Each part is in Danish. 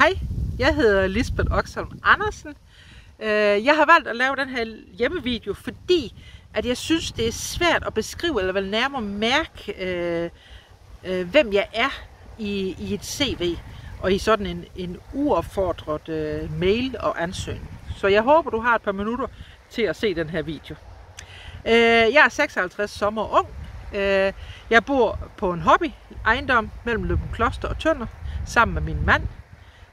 Hej, jeg hedder Lisbeth Oxholm Andersen. Jeg har valgt at lave den her hjemmevideo, fordi at jeg synes, det er svært at beskrive, eller vel nærmere mærke, hvem jeg er i et CV og i sådan en uopfordret mail og ansøgning. Så jeg håber, du har et par minutter til at se den her video. Jeg er 56 sommer ung. Jeg bor på en hobby-ejendom mellem Løgumkloster og Tønder sammen med min mand.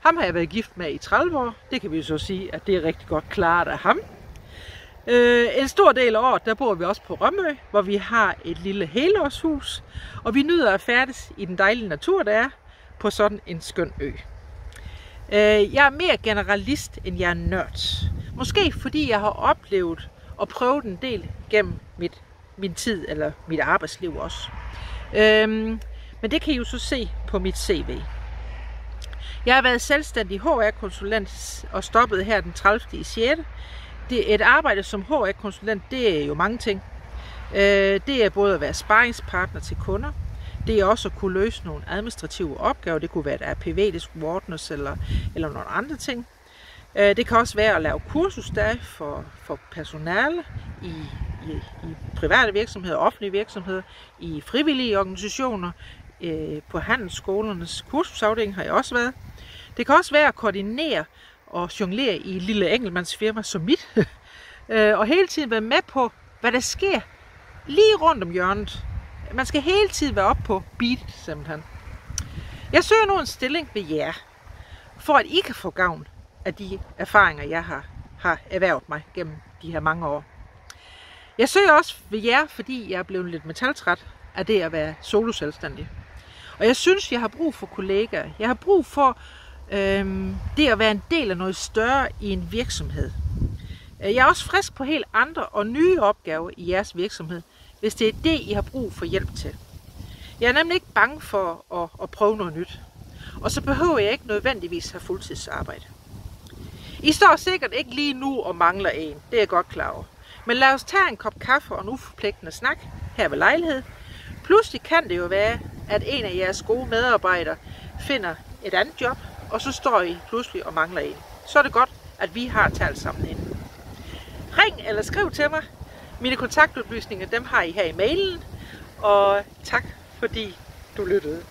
Ham har jeg været gift med i 30 år. Det kan vi så sige, at det er rigtig godt klaret af ham. En stor del af året, der bor vi også på Rømø, hvor vi har et lille helårshus. Og vi nyder at færdes i den dejlige natur, der er på sådan en skøn ø. Jeg er mere generalist, end jeg er nørd. Måske fordi jeg har oplevet og prøvet en del gennem min tid, eller mit arbejdsliv også. Men det kan I jo så se på mit CV. Jeg har været selvstændig HR-konsulent og stoppet her den 30.6. Det er et arbejde som HR-konsulent, det er jo mange ting. Det er både at være sparringspartner til kunder, det er også at kunne løse nogle administrative opgaver, det kunne være et RPV, det skulle ordnes eller nogle andre ting. Det kan også være at lave kursusdage for personale i private virksomheder, offentlige virksomheder, i frivillige organisationer, på handelsskolernes kursusafdeling har jeg også været. Det kan også være at koordinere og jonglere i et lille enkeltmandsfirma som mit, og hele tiden være med på, hvad der sker lige rundt om hjørnet. Man skal hele tiden være oppe på beat, simpelthen. Jeg søger nu en stilling ved jer, for at I kan få gavn af de erfaringer, jeg har erhvervet mig gennem de her mange år. Jeg søger også ved jer, fordi jeg er blevet lidt metaltræt af det at være soloselvstændig. Og jeg synes, jeg har brug for kollegaer. Jeg har brug for det at være en del af noget større i en virksomhed. Jeg er også frisk på helt andre og nye opgaver i jeres virksomhed, hvis det er det, I har brug for hjælp til. Jeg er nemlig ikke bange for at prøve noget nyt. Og så behøver jeg ikke nødvendigvis have fuldtidsarbejde. I står sikkert ikke lige nu og mangler en, det er jeg godt klar over. Men lad os tage en kop kaffe og en uforpligtende snak her ved lejlighed. Pludselig kan det jo være, at en af jeres gode medarbejdere finder et andet job, og så står I pludselig og mangler en. Så er det godt, at vi har talt sammen inden. Ring eller skriv til mig. Mine kontaktoplysninger, dem har I her i mailen. Og tak fordi du lyttede.